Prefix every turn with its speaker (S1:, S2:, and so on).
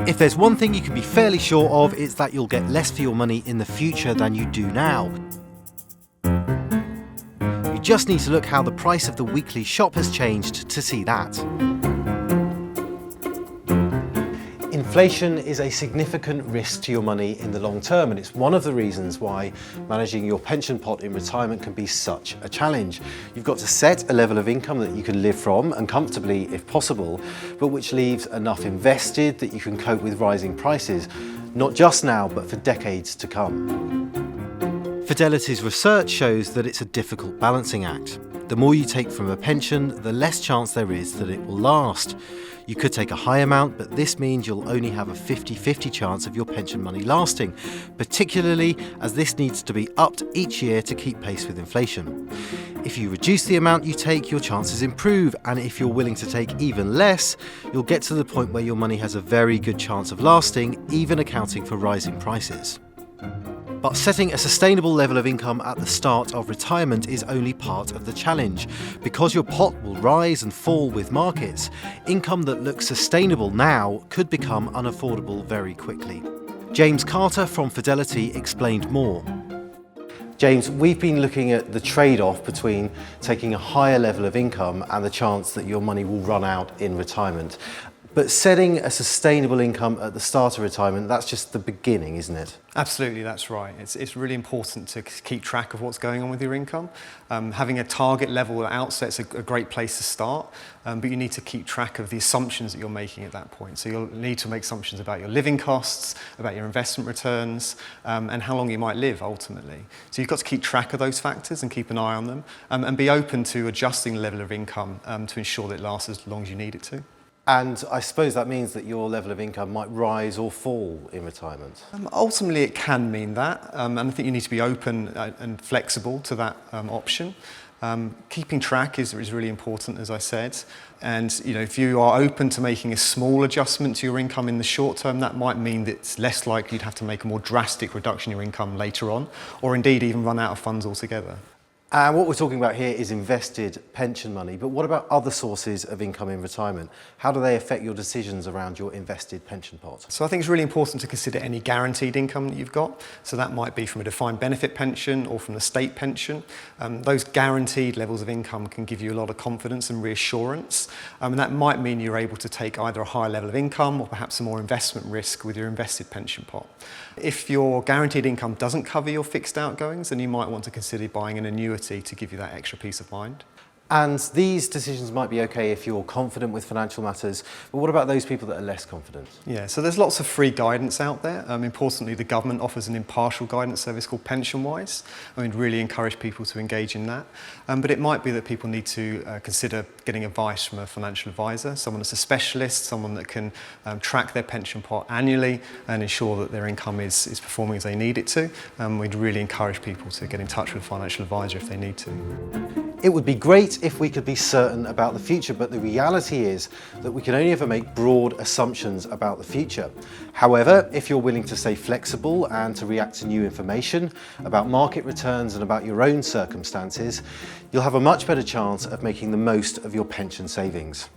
S1: If there's one thing you can be fairly sure of, it's that you'll get less for your money in the future than you do now. You just need to look how the price of the weekly shop has changed to see that. Inflation is a significant risk to your money in the long term, and it's one of the reasons why managing your pension pot in retirement can be such a challenge. You've got to set a level of income that you can live from, and comfortably if possible, but which leaves enough invested that you can cope with rising prices, not just now, but for decades to come. Fidelity's research shows that it's a difficult balancing act. The more you take from a pension, the less chance there is that it will last. You could take a high amount, but this means you'll only have a 50-50 chance of your pension money lasting, particularly as this needs to be upped each year to keep pace with inflation. If you reduce the amount you take, your chances improve, and if you're willing to take even less, you'll get to the point where your money has a very good chance of lasting, even accounting for rising prices. But setting a sustainable level of income at the start of retirement is only part of the challenge. Because your pot will rise and fall with markets, income that looks sustainable now could become unaffordable very quickly. James Carter from Fidelity explained more. James, we've been looking at the trade-off between taking a higher level of income and the chance that your money will run out in retirement. But setting a sustainable income at the start of retirement, that's just the beginning, isn't it?
S2: Absolutely, that's right. It's really important to keep track of what's going on with your income. Having a target level at outset's a great place to start, but you need to keep track of the assumptions that you're making at that point. So you'll need to make assumptions about your living costs, about your investment returns, and how long you might live ultimately. So you've got to keep track of those factors and keep an eye on them, and be open to adjusting the level of income to ensure that it lasts as long as you need it to.
S1: And I suppose that means that your level of income might rise or fall in retirement.
S2: Ultimately, it can mean that, and I think you need to be open and flexible to that option. Keeping track is really important, as I said. And if you are open to making a small adjustment to your income in the short term, that might mean that it's less likely you'd have to make a more drastic reduction in your income later on, or indeed even run out of funds altogether.
S1: And what we're talking about here is invested pension money, but what about other sources of income in retirement? How do they affect your decisions around your invested pension pot?
S2: So I think it's really important to consider any guaranteed income that you've got. So that might be from a defined benefit pension or from the state pension. Those guaranteed levels of income can give you a lot of confidence and reassurance. And that might mean you're able to take either a higher level of income or perhaps some more investment risk with your invested pension pot. If your guaranteed income doesn't cover your fixed outgoings, then you might want to consider buying an annuity to give you that extra peace of mind.
S1: And these decisions might be okay if you're confident with financial matters, but what about those people that are less confident?
S2: Yeah, so there's lots of free guidance out there. Importantly, the government offers an impartial guidance service called PensionWise. We'd really encourage people to engage in that. But it might be that people need to consider getting advice from a financial advisor, someone that's a specialist, someone that can track their pension pot annually and ensure that their income is performing as they need it to. We'd really encourage people to get in touch with a financial advisor if they need to.
S1: It would be great if we could be certain about the future, but the reality is that we can only ever make broad assumptions about the future. However, if you're willing to stay flexible and to react to new information about market returns and about your own circumstances, you'll have a much better chance of making the most of your pension savings.